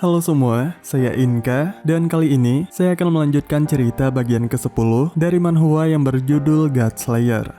Halo semua, saya Inka, dan kali ini saya akan melanjutkan cerita bagian ke-10 dari manhwa yang berjudul God Slayer.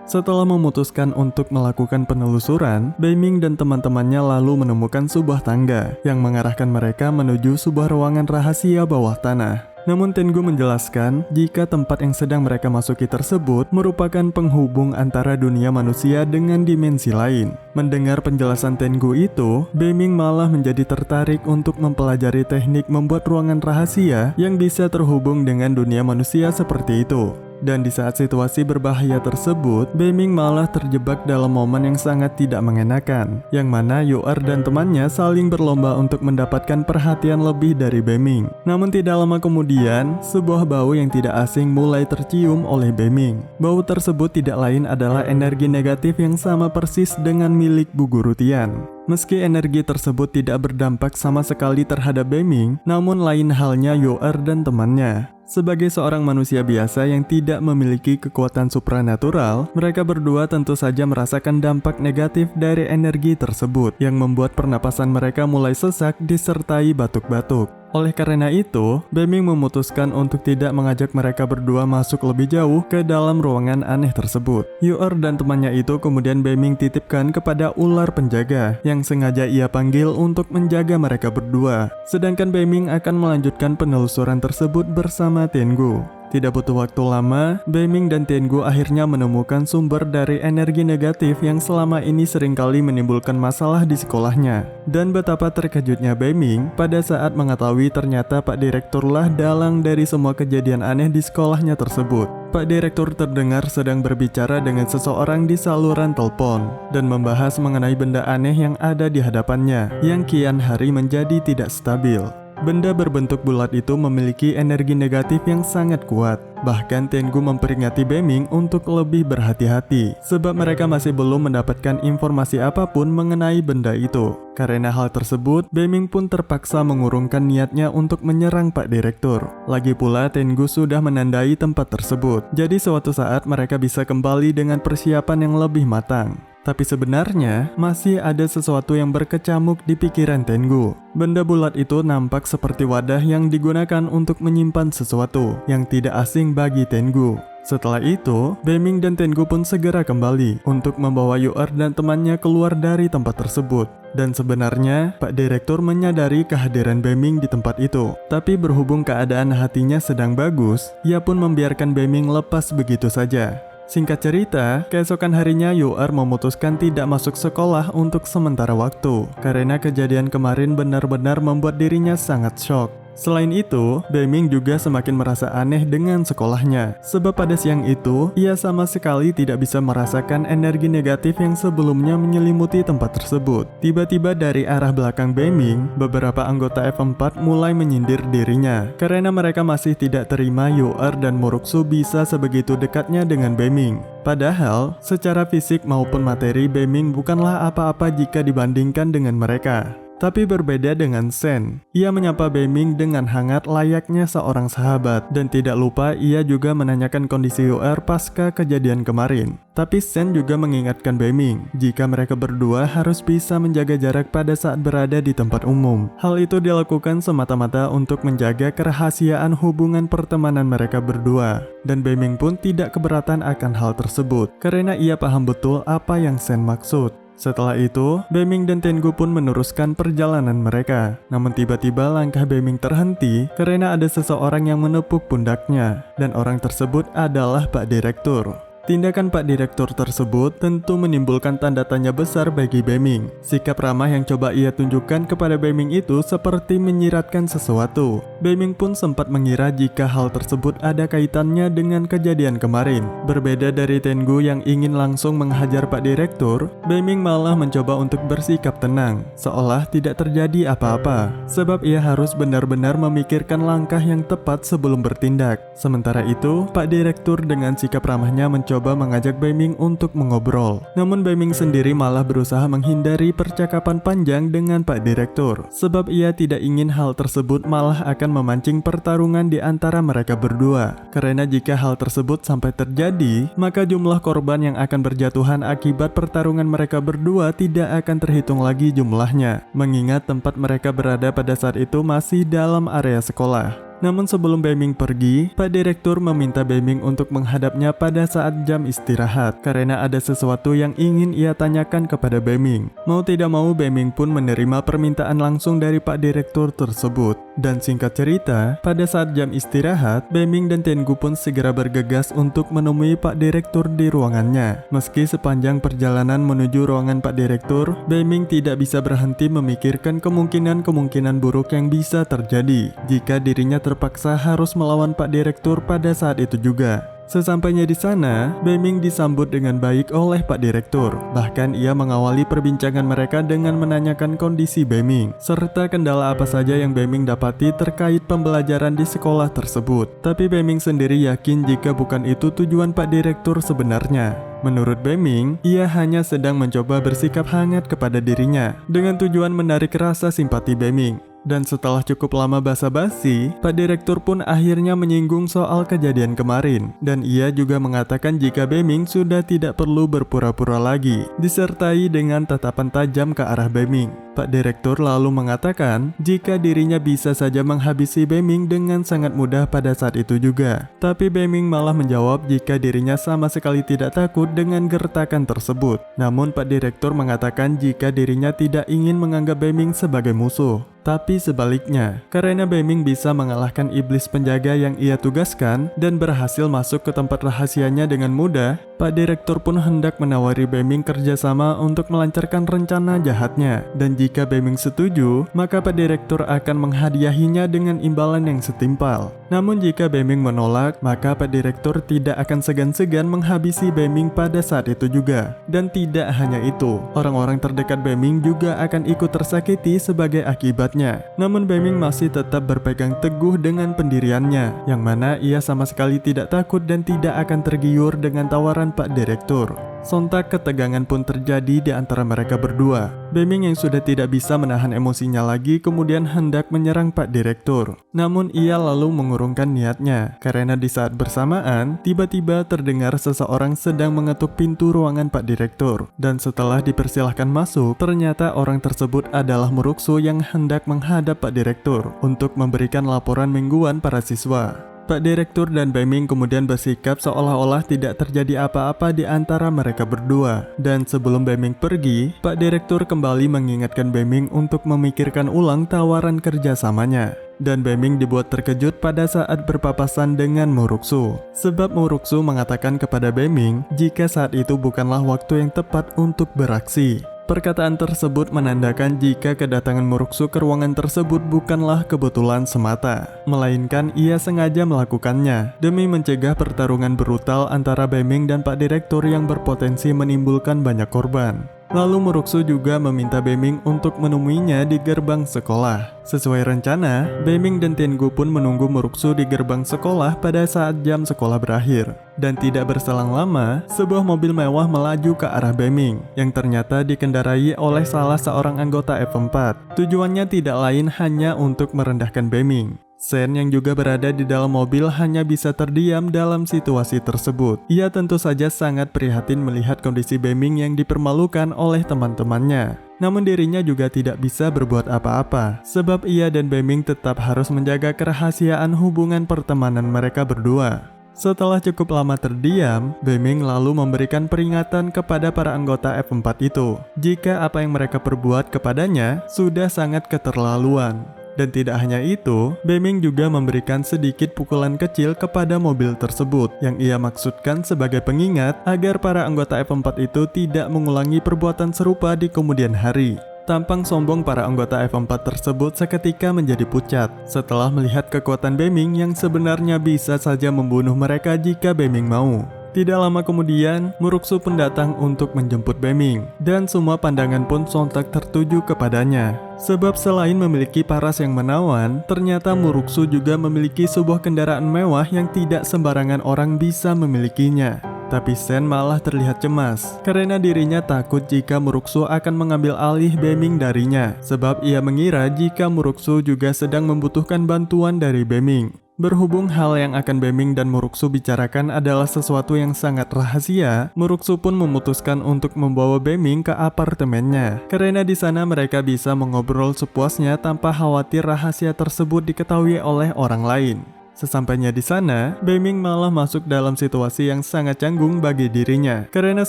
Setelah memutuskan untuk melakukan penelusuran, Beiming dan teman-temannya lalu menemukan sebuah tangga yang mengarahkan mereka menuju sebuah ruangan rahasia bawah tanah. Namun Tengu menjelaskan jika tempat yang sedang mereka masuki tersebut merupakan penghubung antara dunia manusia dengan dimensi lain. Mendengar penjelasan Tengu itu, Beiming malah menjadi tertarik untuk mempelajari teknik membuat ruangan rahasia yang bisa terhubung dengan dunia manusia seperti itu. Dan di saat situasi berbahaya tersebut, Beiming malah terjebak dalam momen yang sangat tidak mengenakan, yang mana Yoer dan temannya saling berlomba untuk mendapatkan perhatian lebih dari Beiming. Namun tidak lama kemudian, sebuah bau yang tidak asing mulai tercium oleh Beiming. Bau tersebut tidak lain adalah energi negatif yang sama persis dengan milik Bu Guru Tian. Meski energi tersebut tidak berdampak sama sekali terhadap Beiming, namun lain halnya Yoer dan temannya. Sebagai seorang manusia biasa yang tidak memiliki kekuatan supranatural, mereka berdua tentu saja merasakan dampak negatif dari energi tersebut yang membuat pernapasan mereka mulai sesak disertai batuk-batuk. Oleh karena itu, Beiming memutuskan untuk tidak mengajak mereka berdua masuk lebih jauh ke dalam ruangan aneh tersebut. Yoer dan temannya itu kemudian Beiming titipkan kepada ular penjaga yang sengaja ia panggil untuk menjaga mereka berdua. Sedangkan Beiming akan melanjutkan penelusuran tersebut bersama Tengu. Tidak butuh waktu lama, Beiming dan Tengu akhirnya menemukan sumber dari energi negatif yang selama ini seringkali menimbulkan masalah di sekolahnya. Dan betapa terkejutnya Beiming pada saat mengetahui ternyata Pak Direkturlah dalang dari semua kejadian aneh di sekolahnya tersebut. Pak Direktur terdengar sedang berbicara dengan seseorang di saluran telepon dan membahas mengenai benda aneh yang ada di hadapannya yang kian hari menjadi tidak stabil. Benda berbentuk bulat itu memiliki energi negatif yang sangat kuat. Bahkan Tengu memperingati Beiming untuk lebih berhati-hati, sebab mereka masih belum mendapatkan informasi apapun mengenai benda itu. Karena hal tersebut, Beiming pun terpaksa mengurungkan niatnya untuk menyerang Pak Direktur. Lagi pula Tengu sudah menandai tempat tersebut, jadi suatu saat mereka bisa kembali dengan persiapan yang lebih matang. Tapi sebenarnya, masih ada sesuatu yang berkecamuk di pikiran Tengu. Benda bulat itu nampak seperti wadah yang digunakan untuk menyimpan sesuatu yang tidak asing bagi Tengu. Setelah itu, Beiming dan Tengu pun segera kembali untuk membawa Yoer dan temannya keluar dari tempat tersebut. Dan sebenarnya, Pak Direktur menyadari kehadiran Beiming di tempat itu. Tapi berhubung keadaan hatinya sedang bagus, ia pun membiarkan Beiming lepas begitu saja. Singkat cerita, keesokan harinya Yoer memutuskan tidak masuk sekolah untuk sementara waktu karena kejadian kemarin benar-benar membuat dirinya sangat shock. Selain itu, Beiming juga semakin merasa aneh dengan sekolahnya, sebab pada siang itu, ia sama sekali tidak bisa merasakan energi negatif yang sebelumnya menyelimuti tempat tersebut. Tiba-tiba dari arah belakang Beiming, beberapa anggota F4 mulai menyindir dirinya, karena mereka masih tidak terima Yoer dan Muruksu bisa sebegitu dekatnya dengan Beiming. Padahal, secara fisik maupun materi Beiming bukanlah apa-apa jika dibandingkan dengan mereka. Tapi berbeda dengan Sen, ia menyapa Beiming dengan hangat layaknya seorang sahabat, dan tidak lupa ia juga menanyakan kondisi Yoer pasca kejadian kemarin. Tapi Sen juga mengingatkan Beiming jika mereka berdua harus bisa menjaga jarak pada saat berada di tempat umum. Hal itu dilakukan semata-mata untuk menjaga kerahasiaan hubungan pertemanan mereka berdua. Dan Beiming pun tidak keberatan akan hal tersebut, karena ia paham betul apa yang Sen maksud. Setelah itu, Beiming dan Tengu pun meneruskan perjalanan mereka. Namun tiba-tiba langkah Beiming terhenti karena ada seseorang yang menepuk pundaknya, dan orang tersebut adalah Pak Direktur. Tindakan Pak Direktur tersebut tentu menimbulkan tanda tanya besar bagi Beiming. Sikap ramah yang coba ia tunjukkan kepada Beiming itu seperti menyiratkan sesuatu. Beiming pun sempat mengira jika hal tersebut ada kaitannya dengan kejadian kemarin. Berbeda dari Tengu yang ingin langsung menghajar Pak Direktur, Beiming malah mencoba untuk bersikap tenang, seolah tidak terjadi apa-apa. Sebab ia harus benar-benar memikirkan langkah yang tepat sebelum bertindak. Sementara itu, Pak Direktur dengan sikap ramahnya mencoba mencoba mengajak Beiming untuk mengobrol. Namun Beiming sendiri malah berusaha menghindari percakapan panjang dengan Pak Direktur, sebab ia tidak ingin hal tersebut malah akan memancing pertarungan di antara mereka berdua. Karena jika hal tersebut sampai terjadi, maka jumlah korban yang akan berjatuhan akibat pertarungan mereka berdua tidak akan terhitung lagi jumlahnya, mengingat tempat mereka berada pada saat itu masih dalam area sekolah. Namun sebelum Beiming pergi, Pak Direktur meminta Beiming untuk menghadapnya pada saat jam istirahat karena ada sesuatu yang ingin ia tanyakan kepada Beiming. Mau tidak mau, Beiming pun menerima permintaan langsung dari Pak Direktur tersebut. Dan singkat cerita, pada saat jam istirahat, Beiming dan Tengu pun segera bergegas untuk menemui Pak Direktur di ruangannya. Meski sepanjang perjalanan menuju ruangan Pak Direktur, Beiming tidak bisa berhenti memikirkan kemungkinan-kemungkinan buruk yang bisa terjadi jika dirinya terpaksa harus melawan Pak Direktur pada saat itu juga. Sesampainya di sana, Beiming disambut dengan baik oleh Pak Direktur. Bahkan ia mengawali perbincangan mereka dengan menanyakan kondisi Beiming, serta kendala apa saja yang Beiming dapati terkait pembelajaran di sekolah tersebut. Tapi Beiming sendiri yakin jika bukan itu tujuan Pak Direktur sebenarnya. Menurut Beiming, ia hanya sedang mencoba bersikap hangat kepada dirinya dengan tujuan menarik rasa simpati Beiming. Dan setelah cukup lama basa-basi, Pak Direktur pun akhirnya menyinggung soal kejadian kemarin. Dan ia juga mengatakan jika Beiming sudah tidak perlu berpura-pura lagi, disertai dengan tatapan tajam ke arah Beiming. Pak Direktur lalu mengatakan jika dirinya bisa saja menghabisi Beiming dengan sangat mudah pada saat itu juga. Tapi Beiming malah menjawab jika dirinya sama sekali tidak takut dengan gertakan tersebut. Namun Pak Direktur mengatakan jika dirinya tidak ingin menganggap Beiming sebagai musuh. Tapi sebaliknya, karena Beiming bisa mengalahkan iblis penjaga yang ia tugaskan dan berhasil masuk ke tempat rahasianya dengan mudah, Pak Direktur pun hendak menawari Beiming kerjasama untuk melancarkan rencana jahatnya. Dan jika Beiming setuju, maka Pak Direktur akan menghadiahinya dengan imbalan yang setimpal. Namun jika Beiming menolak, maka Pak Direktur tidak akan segan-segan menghabisi Beiming pada saat itu juga. Dan tidak hanya itu, orang-orang terdekat Beiming juga akan ikut tersakiti sebagai akibatnya. Namun Beiming masih tetap berpegang teguh dengan pendiriannya, yang mana ia sama sekali tidak takut dan tidak akan tergiur dengan tawaran Pak Direktur. Sontak ketegangan pun terjadi di antara mereka berdua. Beiming yang sudah tidak bisa menahan emosinya lagi kemudian hendak menyerang Pak Direktur. Namun ia lalu mengurungkan niatnya, karena di saat bersamaan, tiba-tiba terdengar seseorang sedang mengetuk pintu ruangan Pak Direktur. Dan setelah dipersilahkan masuk, ternyata orang tersebut adalah Muruksu yang hendak menghadap Pak Direktur untuk memberikan laporan mingguan para siswa. Pak Direktur dan Beiming kemudian bersikap seolah-olah tidak terjadi apa-apa di antara mereka berdua. Dan sebelum Beiming pergi, Pak Direktur kembali mengingatkan Beiming untuk memikirkan ulang tawaran kerjasamanya. Dan Beiming dibuat terkejut pada saat berpapasan dengan Muruksu. Sebab Muruksu mengatakan kepada Beiming jika saat itu bukanlah waktu yang tepat untuk beraksi. Perkataan tersebut menandakan jika kedatangan Muruksu ke ruangan tersebut bukanlah kebetulan semata, melainkan ia sengaja melakukannya demi mencegah pertarungan brutal antara Beiming dan Pak Direktur yang berpotensi menimbulkan banyak korban. Lalu Muruksu juga meminta Beiming untuk menemuinya di gerbang sekolah. Sesuai rencana, Beiming dan Tengu pun menunggu Muruksu di gerbang sekolah pada saat jam sekolah berakhir. Dan tidak berselang lama, sebuah mobil mewah melaju ke arah Beiming, yang ternyata dikendarai oleh salah seorang anggota F4. Tujuannya tidak lain hanya untuk merendahkan Beiming. Sen yang juga berada di dalam mobil hanya bisa terdiam dalam situasi tersebut. Ia tentu saja sangat prihatin melihat kondisi Beiming yang dipermalukan oleh teman-temannya. Namun dirinya juga tidak bisa berbuat apa-apa, sebab ia dan Beiming tetap harus menjaga kerahasiaan hubungan pertemanan mereka berdua. Setelah cukup lama terdiam, Beiming lalu memberikan peringatan kepada para anggota F4 itu, jika apa yang mereka perbuat kepadanya sudah sangat keterlaluan. Dan tidak hanya itu, Beiming juga memberikan sedikit pukulan kecil kepada mobil tersebut yang ia maksudkan sebagai pengingat agar para anggota F4 itu tidak mengulangi perbuatan serupa di kemudian hari. Tampang sombong para anggota F4 tersebut seketika menjadi pucat setelah melihat kekuatan Beiming yang sebenarnya bisa saja membunuh mereka jika Beiming mau. Tidak lama kemudian, Muruksu pun datang untuk menjemput Beiming, dan semua pandangan pun sontak tertuju kepadanya. Sebab selain memiliki paras yang menawan, ternyata Muruksu juga memiliki sebuah kendaraan mewah yang tidak sembarangan orang bisa memilikinya. Tapi Sen malah terlihat cemas karena dirinya takut jika Muruksu akan mengambil alih Beming darinya, sebab ia mengira jika Muruksu juga sedang membutuhkan bantuan dari Beming. Berhubung hal yang akan Beming dan Muruksu bicarakan adalah sesuatu yang sangat rahasia, Muruksu pun memutuskan untuk membawa Beming ke apartemennya, karena di sana mereka bisa mengobrol sepuasnya tanpa khawatir rahasia tersebut diketahui oleh orang lain. Sesampainya di sana, Beming malah masuk dalam situasi yang sangat canggung bagi dirinya, karena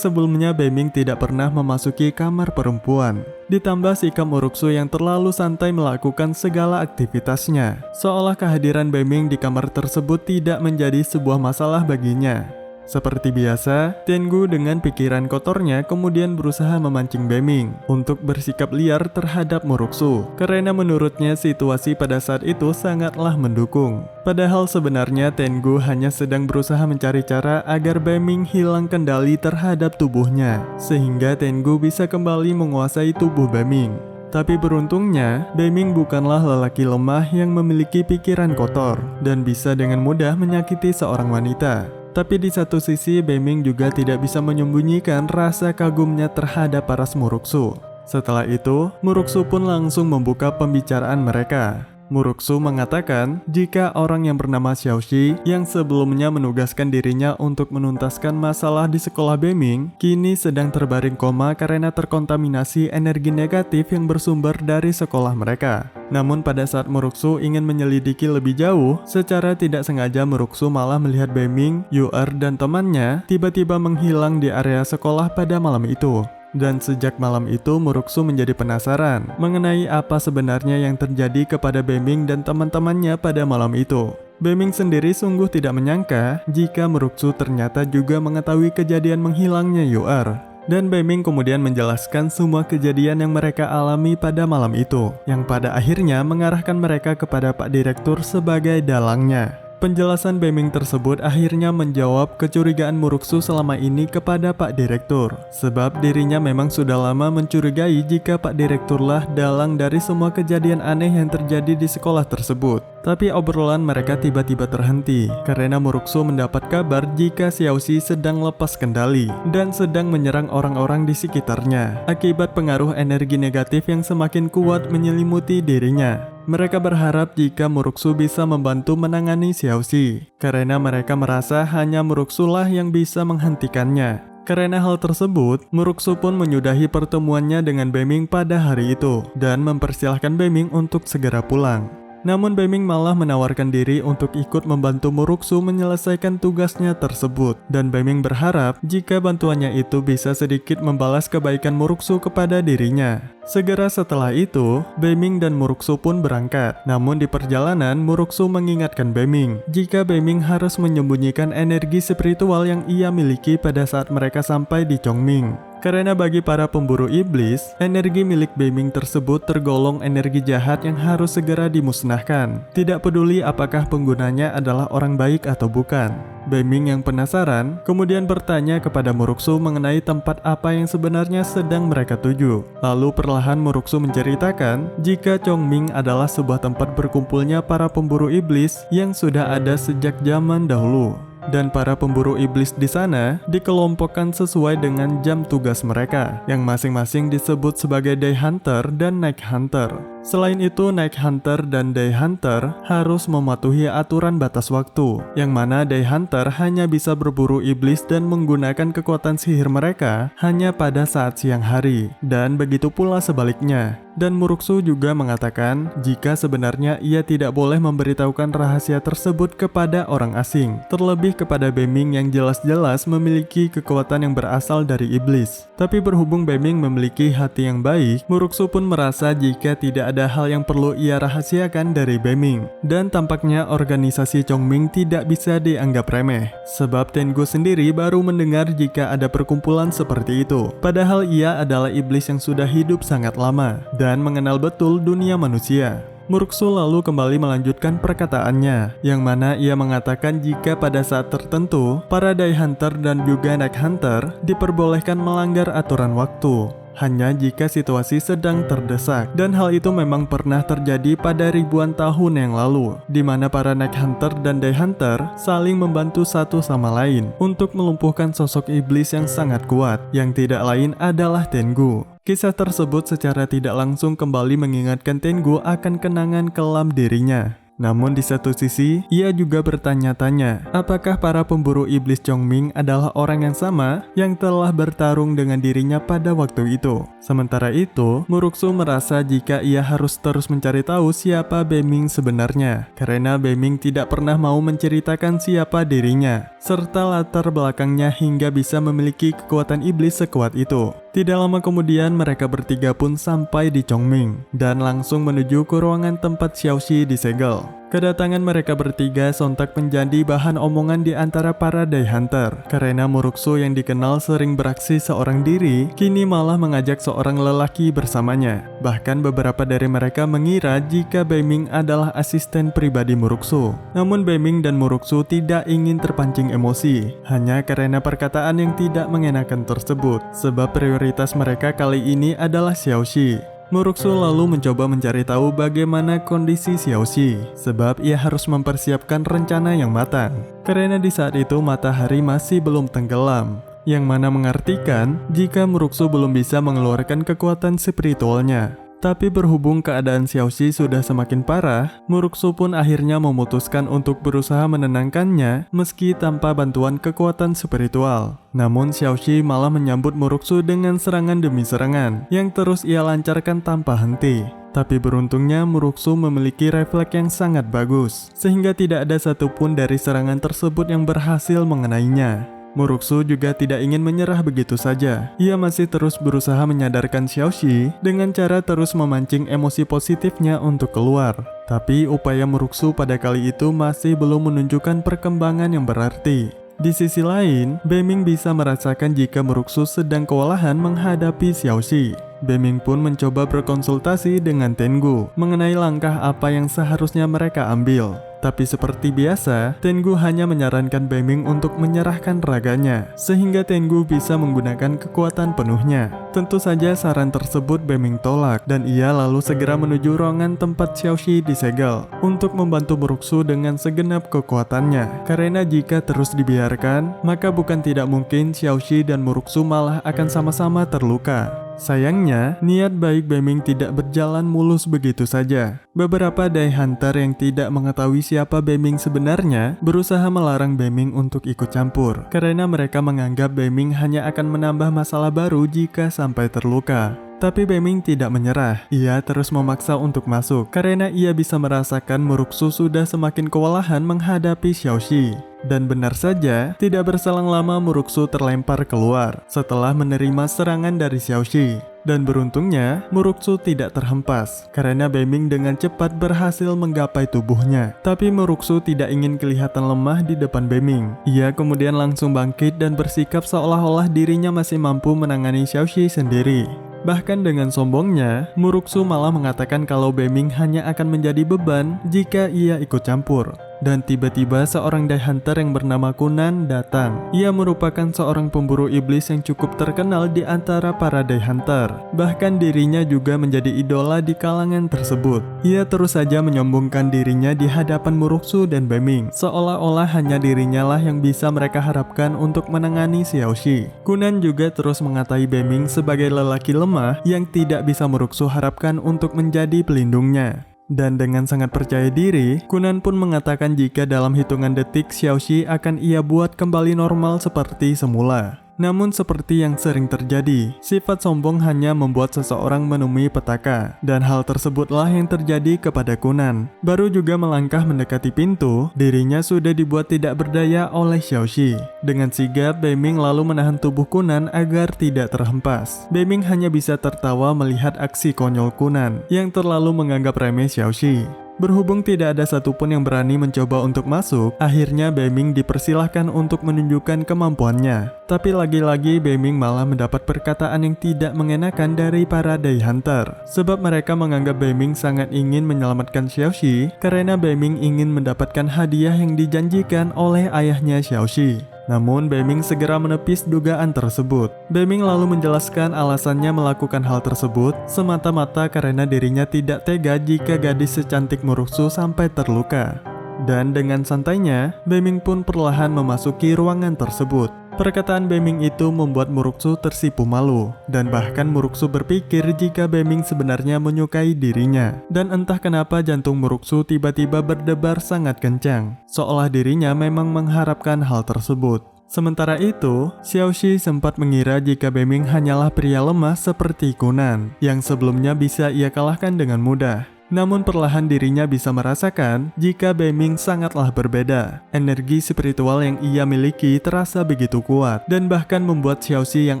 sebelumnya Beming tidak pernah memasuki kamar perempuan. Ditambah sikap Muruksu yang terlalu santai melakukan segala aktivitasnya, seolah kehadiran Beming di kamar tersebut tidak menjadi sebuah masalah baginya. Seperti biasa, Tengu dengan pikiran kotornya kemudian berusaha memancing Beming untuk bersikap liar terhadap Muruksu, karena menurutnya situasi pada saat itu sangatlah mendukung. Padahal sebenarnya Tengu hanya sedang berusaha mencari cara agar Beming hilang kendali terhadap tubuhnya, sehingga Tengu bisa kembali menguasai tubuh Beming. Tapi beruntungnya, Beming bukanlah lelaki lemah yang memiliki pikiran kotor dan bisa dengan mudah menyakiti seorang wanita. Tapi di satu sisi, Beming juga tidak bisa menyembunyikan rasa kagumnya terhadap paras Muruksu. Setelah itu, Muruksu pun langsung membuka pembicaraan mereka. Muruksu mengatakan jika orang yang bernama Xiaoxi yang sebelumnya menugaskan dirinya untuk menuntaskan masalah di sekolah Beming, kini sedang terbaring koma karena terkontaminasi energi negatif yang bersumber dari sekolah mereka. Namun pada saat Muruksu ingin menyelidiki lebih jauh, secara tidak sengaja Muruksu malah melihat Beming, Yu'er, dan temannya tiba-tiba menghilang di area sekolah pada malam itu. Dan sejak malam itu Muruksu menjadi penasaran mengenai apa sebenarnya yang terjadi kepada Beming dan teman-temannya pada malam itu. Beming sendiri sungguh tidak menyangka jika Muruksu ternyata juga mengetahui kejadian menghilangnya Yu'er. Dan Beming kemudian menjelaskan semua kejadian yang mereka alami pada malam itu, yang pada akhirnya mengarahkan mereka kepada Pak Direktur sebagai dalangnya. Penjelasan Beming tersebut akhirnya menjawab kecurigaan Muruksu selama ini kepada Pak Direktur, sebab dirinya memang sudah lama mencurigai jika Pak Direkturlah dalang dari semua kejadian aneh yang terjadi di sekolah tersebut. Tapi obrolan mereka tiba-tiba terhenti karena Muruksu mendapat kabar jika Xiaoxi sedang lepas kendali dan sedang menyerang orang-orang di sekitarnya akibat pengaruh energi negatif yang semakin kuat menyelimuti dirinya. Mereka berharap jika Muruksu bisa membantu menangani Xiaoxi, karena mereka merasa hanya Muruksulah yang bisa menghentikannya. Karena hal tersebut, Muruksu pun menyudahi pertemuannya dengan Beming pada hari itu dan mempersilahkan Beming untuk segera pulang. Namun Beming malah menawarkan diri untuk ikut membantu Muruksu menyelesaikan tugasnya tersebut, dan Beming berharap jika bantuannya itu bisa sedikit membalas kebaikan Muruksu kepada dirinya. Segera setelah itu, Beming dan Muruksu pun berangkat. Namun di perjalanan, Muruksu mengingatkan Beming jika Beming harus menyembunyikan energi spiritual yang ia miliki pada saat mereka sampai di Chongming. Karena bagi para pemburu iblis, energi milik Beming tersebut tergolong energi jahat yang harus segera dimusnahkan. Tidak peduli apakah penggunanya adalah orang baik atau bukan. Beming yang penasaran kemudian bertanya kepada Muruksu mengenai tempat apa yang sebenarnya sedang mereka tuju. Lalu perlahan Muruksu menceritakan jika Chongming adalah sebuah tempat berkumpulnya para pemburu iblis yang sudah ada sejak zaman dahulu. Dan para pemburu iblis di sana dikelompokkan sesuai dengan jam tugas mereka, yang masing-masing disebut sebagai Day Hunter dan Night Hunter. Selain itu, Night Hunter dan Day Hunter harus mematuhi aturan batas waktu, yang mana Day Hunter hanya bisa berburu iblis dan menggunakan kekuatan sihir mereka hanya pada saat siang hari, dan begitu pula sebaliknya. Dan Muruksu juga mengatakan jika sebenarnya ia tidak boleh memberitahukan rahasia tersebut kepada orang asing, terlebih kepada Beming yang jelas-jelas memiliki kekuatan yang berasal dari iblis. Tapi berhubung Beming memiliki hati yang baik, Muruksu pun merasa jika tidak ada hal yang perlu ia rahasiakan dari Beming. Dan tampaknya organisasi Chongming tidak bisa dianggap remeh, sebab Tengu sendiri baru mendengar jika ada perkumpulan seperti itu. Padahal ia adalah iblis yang sudah hidup sangat lama dan mengenal betul dunia manusia. Muruksu lalu kembali melanjutkan perkataannya, yang mana ia mengatakan jika pada saat tertentu, para Day Hunter dan juga Night Hunter diperbolehkan melanggar aturan waktu. hanya jika situasi sedang terdesak. Dan hal itu memang pernah terjadi pada ribuan tahun yang lalu, di mana para Night Hunter dan Day Hunter saling membantu satu sama lain untuk melumpuhkan sosok iblis yang sangat kuat, yang tidak lain adalah Tengu. Kisah tersebut secara tidak langsung kembali mengingatkan Tengu akan kenangan kelam dirinya. Namun di satu sisi, ia juga bertanya-tanya, apakah para pemburu iblis Chongming adalah orang yang sama yang telah bertarung dengan dirinya pada waktu itu. Sementara itu, Muruksu merasa jika ia harus terus mencari tahu siapa Beiming sebenarnya, karena Beiming tidak pernah mau menceritakan siapa dirinya, serta latar belakangnya hingga bisa memiliki kekuatan iblis sekuat itu. Tidak lama kemudian mereka bertiga pun sampai di Chongming dan langsung menuju ke ruangan tempat Xiaoxi disegel. Kedatangan mereka bertiga sontak menjadi bahan omongan di antara para Day Hunter, karena Muruksu yang dikenal sering beraksi seorang diri, kini malah mengajak seorang lelaki bersamanya. Bahkan beberapa dari mereka mengira jika Beiming adalah asisten pribadi Muruksu. Namun Beiming dan Muruksu tidak ingin terpancing emosi, hanya karena perkataan yang tidak mengenakan tersebut, sebab prioritas mereka kali ini adalah Xiaoxi. Muruksu lalu mencoba mencari tahu bagaimana kondisi Xiaoxi, sebab ia harus mempersiapkan rencana yang matang. Karena di saat itu matahari masih belum tenggelam, yang mana mengartikan jika Muruksu belum bisa mengeluarkan kekuatan spiritualnya. Tapi berhubung keadaan Xiaoxi sudah semakin parah, Muruksu pun akhirnya memutuskan untuk berusaha menenangkannya meski tanpa bantuan kekuatan spiritual. Namun Xiaoxi malah menyambut Muruksu dengan serangan demi serangan yang terus ia lancarkan tanpa henti. Tapi beruntungnya Muruksu memiliki refleks yang sangat bagus, sehingga tidak ada satupun dari serangan tersebut yang berhasil mengenainya. Muruksu juga tidak ingin menyerah begitu saja. Ia masih terus berusaha menyadarkan Xiaoxi dengan cara terus memancing emosi positifnya untuk keluar. Tapi upaya Muruksu pada kali itu masih belum menunjukkan perkembangan yang berarti. Di sisi lain, Beiming bisa merasakan jika Muruksu sedang kewalahan menghadapi Xiaoxi. Beiming pun mencoba berkonsultasi dengan Tengu mengenai langkah apa yang seharusnya mereka ambil. Tapi seperti biasa, Tengu hanya menyarankan Beiming untuk menyerahkan raganya, sehingga Tengu bisa menggunakan kekuatan penuhnya. Tentu saja saran tersebut Beiming tolak, dan ia lalu segera menuju ruangan tempat Xiaoxi disegel untuk membantu Muruksu dengan segenap kekuatannya. Karena jika terus dibiarkan, maka bukan tidak mungkin Xiaoxi dan Muruksu malah akan sama-sama terluka. Sayangnya, niat baik Beiming tidak berjalan mulus begitu saja. Beberapa Day Hunter yang tidak mengetahui siapa Beiming sebenarnya berusaha melarang Beiming untuk ikut campur, karena mereka menganggap Beiming hanya akan menambah masalah baru jika sampai terluka. Tapi Beiming tidak menyerah. Ia terus memaksa untuk masuk, karena ia bisa merasakan Muruksu sudah semakin kewalahan menghadapi Xiaoxi. Dan benar saja, tidak berselang lama Muruksu terlempar keluar setelah menerima serangan dari Xiaoxi. Dan beruntungnya, Muruksu tidak terhempas, karena Beiming dengan cepat berhasil menggapai tubuhnya. Tapi Muruksu tidak ingin kelihatan lemah di depan Beiming. Ia kemudian langsung bangkit dan bersikap seolah-olah dirinya masih mampu menangani Xiaoxi sendiri. Bahkan dengan sombongnya, Muruksu malah mengatakan kalau Beiming hanya akan menjadi beban jika ia ikut campur. Dan tiba-tiba seorang Day Hunter yang bernama Kunan datang. Ia merupakan seorang pemburu iblis yang cukup terkenal di antara para Day Hunter. Bahkan dirinya juga menjadi idola di kalangan tersebut. Ia terus saja menyombongkan dirinya di hadapan Muruksu dan Beiming, seolah-olah hanya dirinya lah yang bisa mereka harapkan untuk menangani Xiaoxi. Kunan juga terus mengatai Beiming sebagai lelaki lemah yang tidak bisa Muruksu harapkan untuk menjadi pelindungnya. Dan dengan sangat percaya diri, Kunan pun mengatakan jika dalam hitungan detik Xiaoxi akan ia buat kembali normal seperti semula. Namun seperti yang sering terjadi, sifat sombong hanya membuat seseorang menemui petaka. Dan hal tersebutlah yang terjadi kepada Kunan. Baru juga melangkah mendekati pintu, dirinya sudah dibuat tidak berdaya oleh Xiaoxi. Dengan sigap, Beiming lalu menahan tubuh Kunan agar tidak terhempas. Beiming hanya bisa tertawa melihat aksi konyol Kunan yang terlalu menganggap remeh Xiaoxi. Berhubung tidak ada satupun yang berani mencoba untuk masuk, akhirnya Beiming dipersilahkan untuk menunjukkan kemampuannya. Tapi lagi-lagi Beiming malah mendapat perkataan yang tidak mengenakan dari para Day Hunter. Sebab mereka menganggap Beiming sangat ingin menyelamatkan Xiaoxi, karena Beiming ingin mendapatkan hadiah yang dijanjikan oleh ayahnya Xiaoxi. Namun Beiming segera menepis dugaan tersebut. Beiming lalu menjelaskan alasannya melakukan hal tersebut semata-mata karena dirinya tidak tega jika gadis secantik Muruksu sampai terluka. Dan dengan santainya, Beiming pun perlahan memasuki ruangan tersebut. Perkataan Beiming itu membuat Muruksu tersipu malu, dan bahkan Muruksu berpikir jika Beiming sebenarnya menyukai dirinya. Dan entah kenapa jantung Muruksu tiba-tiba berdebar sangat kencang, seolah dirinya memang mengharapkan hal tersebut. Sementara itu, Xiaoxi sempat mengira jika Beiming hanyalah pria lemah seperti Kunan, yang sebelumnya bisa ia kalahkan dengan mudah. Namun perlahan dirinya bisa merasakan jika Beiming sangatlah berbeda. Energi spiritual yang ia miliki terasa begitu kuat, dan bahkan membuat Xiaoxi yang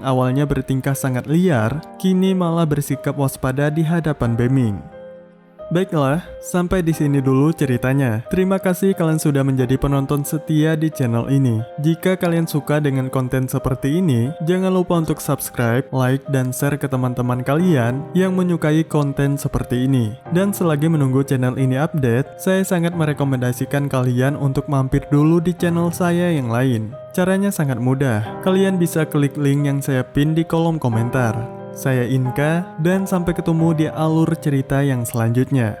awalnya bertingkah sangat liar, kini malah bersikap waspada di hadapan Beiming. Baiklah, sampai di sini dulu ceritanya. Terima kasih kalian sudah menjadi penonton setia di channel ini. Jika kalian suka dengan konten seperti ini, jangan lupa untuk subscribe, like, dan share ke teman-teman kalian yang menyukai konten seperti ini. Dan selagi menunggu channel ini update, saya sangat merekomendasikan kalian untuk mampir dulu di channel saya yang lain. Caranya sangat mudah, kalian bisa klik link yang saya pin di kolom komentar. Saya Inka, dan sampai ketemu di alur cerita yang selanjutnya.